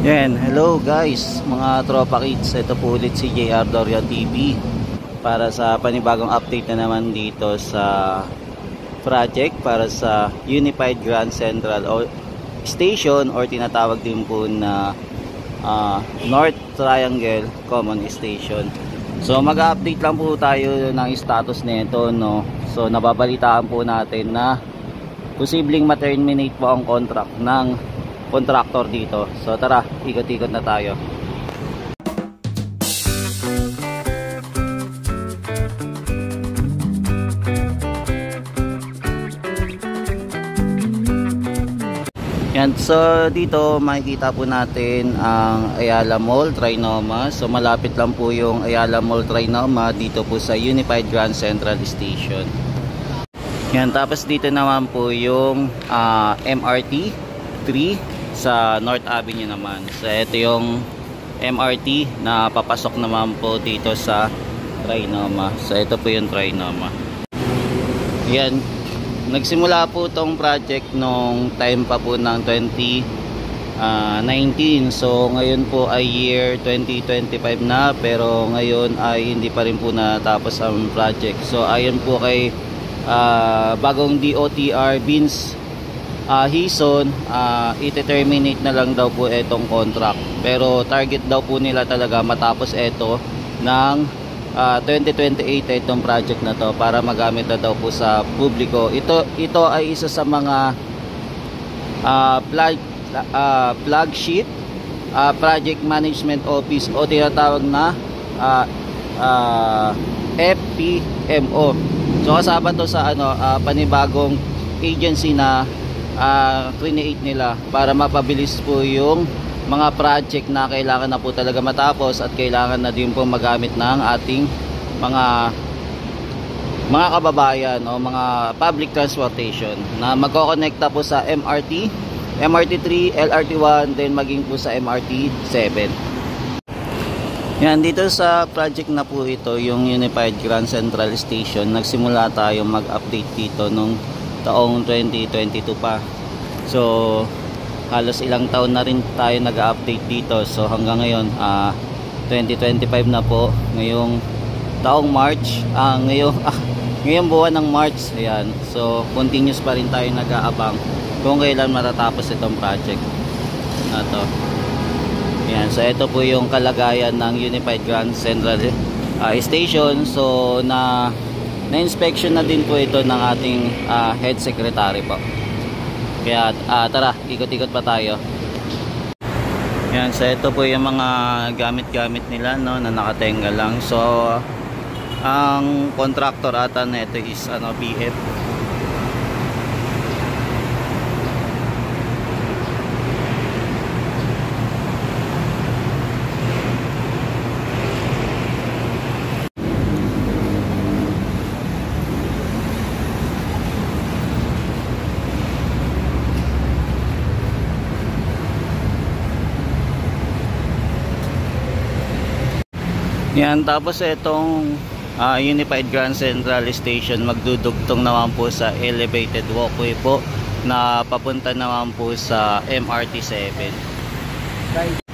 Yan, hello guys, mga tropa kids. Ito po ulit si JR Dorian TV para sa panibagong update na naman dito sa project para sa Unified Grand Central Station or tinatawag din po na North Triangle Common Station. So mag-update lang po tayo ng status nito, no. So nababalitaan po natin na posibleng ma-terminate po ang contract ng contractor dito. So tara, ikot-ikot na tayo. Yan, so dito makikita po natin ang Ayala Mall, Trinoma. So malapit lang po yung Ayala Mall, Trinoma dito po sa Unified Grand Central Station. Yan, tapos dito naman po yung MRT 3 sa North Avenue naman. So ito yung MRT na papasok naman po dito sa Trinoma. So ito po yung Trinoma. Yan, nagsimula po tong project nung time pa po ng 2019. So ngayon po ay year 2025 na, pero ngayon ay hindi pa rin po natapos ang project. So ayon po kay bagong DOTR Vince Hison, ite-terminate na lang daw po itong contract, pero target daw po nila talaga matapos ito ng 2028 itong project na to para magamit na daw po sa publiko. Ito ay isa sa mga flagship project management office o tinatawag na FPMO. So kasama to sa panibagong agency na create nila para mapabilis po yung mga project na kailangan na po talaga matapos at kailangan na din po magamit ng ating mga kababayan o mga public transportation na magkokonekta po sa MRT 3, LRT 1, then maging po sa MRT 7. Yan, dito sa project na po ito, yung Unified Grand Central Station, nagsimula tayo mag-update dito nung taong 2022 pa. So halos ilang taon na rin tayo nag-update dito. So hanggang ngayon 2025 na po, ngayong taong March, ngayong buwan ng March. Ayan, so continuous pa rin tayo nag-aabang kung kailan matatapos itong project na to. Ayan, so ito po yung kalagayan ng Unified Grand Central Station. So na-inspection na din po ito ng ating head secretary po. Kaya tara, ikot-ikot pa tayo. Yan, so ito po yung mga gamit-gamit nila, no, na nakatenga lang. So ang contractor ata na ito is BF. Yan, tapos itong Unified Grand Central Station magdudugtong naman po sa elevated walkway po na papunta naman po sa MRT 7.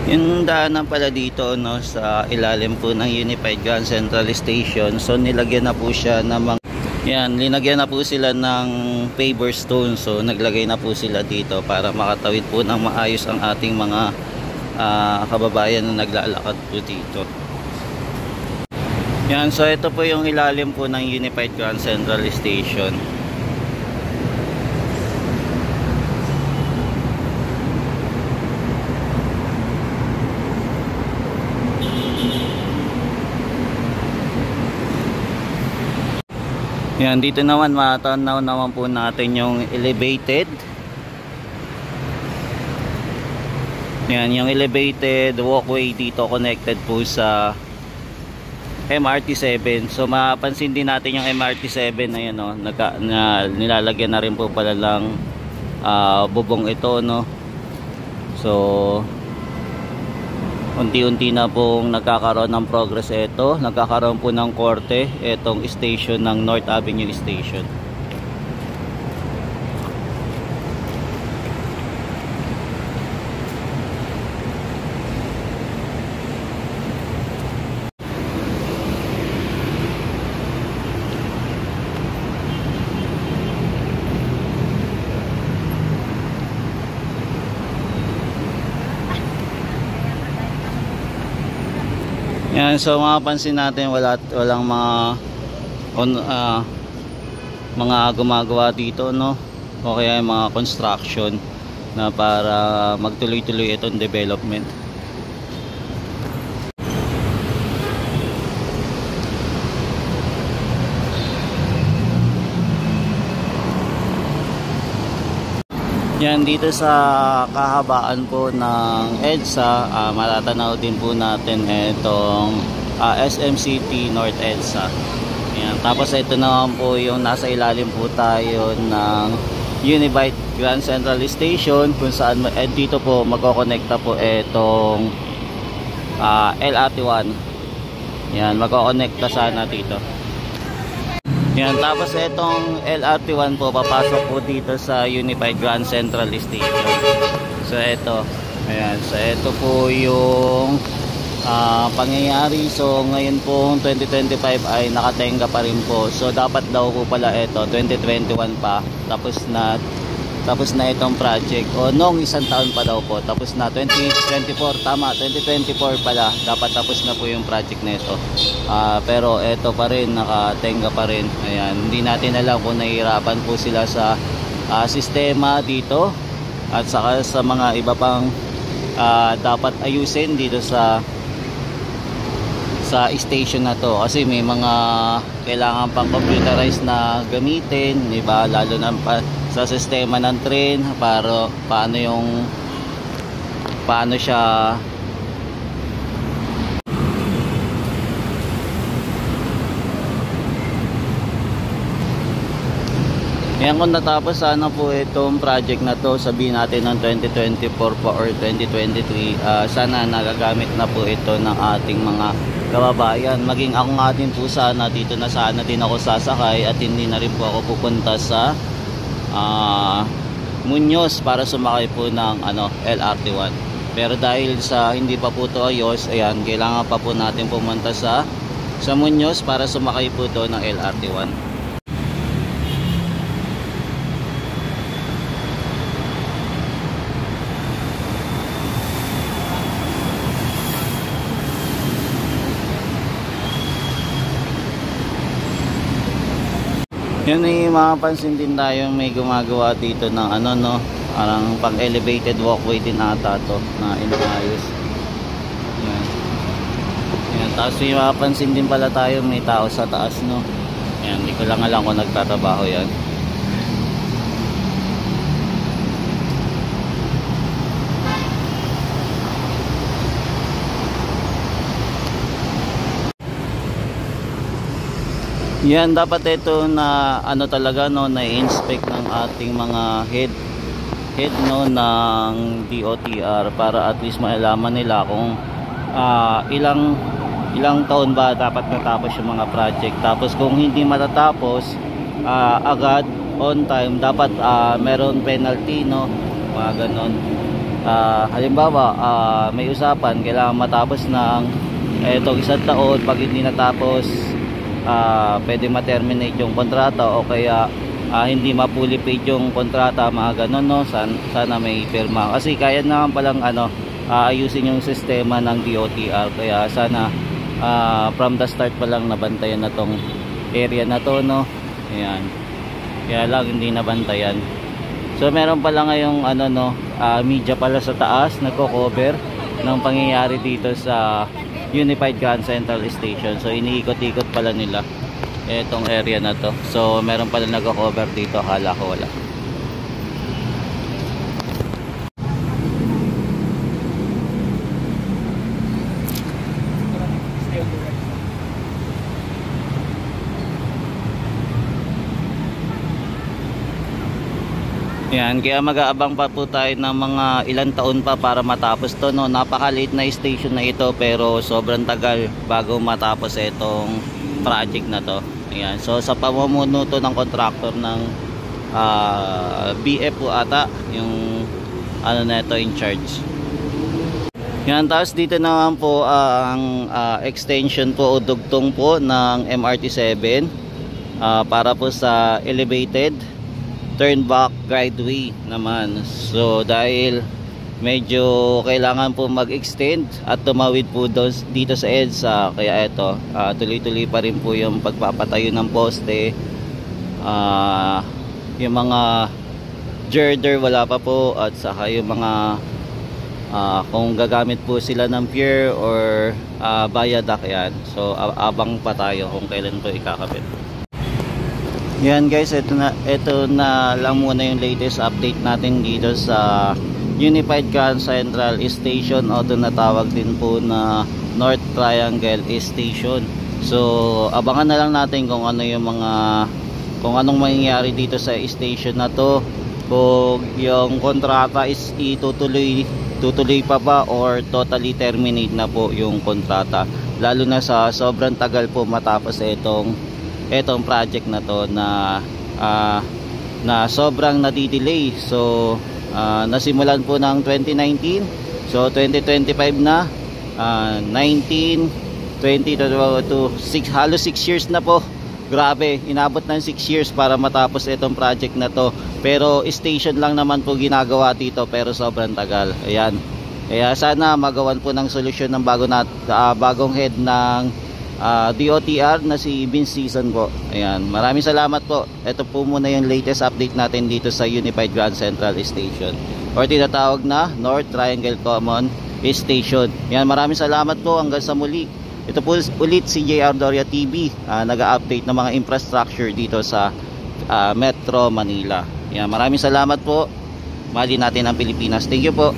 Yung daanan pala dito, no, sa ilalim po ng Unified Grand Central Station. So nilagyan na po siya ng mga, yan, linagyan na po sila ng paver stone. So naglagay na po sila dito para makatawid po ng maayos ang ating mga kababayan na naglalakad po dito. Yan, so ito po yung ilalim po ng Unified Grand Central Station. Yan, dito naman matanaw naman po natin yung elevated. Yan, yung elevated walkway dito connected po sa MRT7. So mapapansin din natin yung MRT7 na yun, no, nilalagyan na rin po pala lang bubong ito, no. So unti-unti na pong nagkakaroon ng progress ito. Nagkakaroon po ng korte itong station ng North Avenue Station. Yan, so mapapansin natin walang mga gumagawa dito, no, o kaya yung mga construction na para magtuloy-tuloy itong development. Yan, dito sa kahabaan po ng EDSA, matatanaw din po natin itong SM City North EDSA. Yan, tapos ito naman po yung nasa ilalim po tayo ng Unified Grand Central Station, kung saan dito po magkokonekta po itong LRT1. Yan, magkokonekta sana dito. Yan, tapos itong LRT1 po papasok po dito sa Unified Grand Central Station. So ito, ayan, so ito po yung pangyayari. So ngayon po 2025 ay nakatenga pa rin po. So dapat daw po pala ito 2021 pa tapos na itong project, o nung isang taon pa daw po tapos na. 2024, tama, 2024 pala dapat tapos na po yung project na ito. Pero ito pa rin, nakatenga pa rin. Ayan, hindi natin alam kung nahihirapan po sila sa sistema dito at saka sa mga iba pang dapat ayusin dito sa station na to, kasi may mga kailangan pang computerized na gamitin, di ba, lalo na sa sistema ng train, para paano siya yan. Kung natapos sana po itong project na to, sabihin natin ng 2024 po or 2023, sana nagagamit na po ito ng ating mga kababayan. Maging ako nga din po sana dito, na sana din ako sasakay at hindi na rin po ako pupunta sa Muñoz para sumakay po ng LRT1. Pero dahil sa hindi pa po ito ayos, ayan, kailangan pa po natin pumunta sa Muñoz para sumakay po ito ng LRT1. Yun, may mapapansin din tayo may gumagawa dito ng parang pang elevated walkway din ata to na inayos. Yan. Yan, tapos may mapapansin din pala tayo may tao sa taas, no. Yan, hindi ko lang alam kung nagtatrabaho yan. Yan, dapat ito na talaga, no, na-inspect ng ating mga head no ng DOTR para at least malaman nila kung ilang taon ba dapat matapos yung mga project. Tapos kung hindi matatapos agad on time, dapat meron penalty, no, mga ganon. Halimbawa may usapan kailangan matapos ng itong isang taon, pag hindi natapos pwede ma-terminate yung kontrata, o kaya hindi ma-fully paid yung kontrata, mga ganon, no. Sana may pirma, kasi kaya naman palang ayusin yung sistema ng DOTR. Kaya sana from the start pa lang nabantayan na tong area na to, no. Ayan, kaya lang hindi nabantayan. So meron pala ngayong media pala sa taas nagko-cover ng pangyayari dito sa Unified Grand Central Station. So iniikot-ikot pala nila etong area na to. So meron pala nagko-cover dito, hala ko wala. Yan, kaya mag-aabang pa po tayo ng mga ilang taon pa para matapos to, no. Napakaliit na station na ito pero sobrang tagal bago matapos itong project na to. Ayan, so sa pamumuno to ng contractor ng BF po ata yung ano na ito in charge. Yan, tapos dito naman po ang extension po o dugtong po ng MRT7 para po sa elevated turn back guideway naman. So dahil medyo kailangan po mag-extend at tumawid po dito sa EDSA, kaya ito tuloy-tuloy pa rin po yung pagpapatayo ng poste. Yung mga girder wala pa po, at saka yung mga kung gagamit po sila ng pier or viaduct, yan. So abang pa tayo kung kailan po ikakabit. Yan guys, ito na lang muna yung latest update natin dito sa Unified Grand Central Station, o doon natawag din po na North Triangle Station. So abangan na lang natin kung ano yung kung anong mangyayari dito sa station na to, kung yung kontrata is tutuloy pa ba or totally terminate na po yung kontrata, lalo na sa sobrang tagal po matapos etong project na to na sobrang nadidelay. So nasimulan po ng 2019, so 2025 na, 19, 20 to 6, halos 6 years na po. Grabe, inabot ng 6 years para matapos itong project na to, pero station lang naman po ginagawa dito, pero sobrang tagal. Ayan, kaya sana magawan po ng solusyon ng bagong head ng DOTR na si Vince Season po. Ayan, maraming salamat po. Ito po muna yung latest update natin dito sa Unified Grand Central Station, or tinatawag na North Triangle Common Station. Ayan, maraming salamat po. Hanggang sa muli. Ito po ulit si JR Doria TV, nag-update ng mga infrastructure dito sa Metro Manila. Ayan, maraming salamat po. Mahalin natin ang Pilipinas. Thank you po.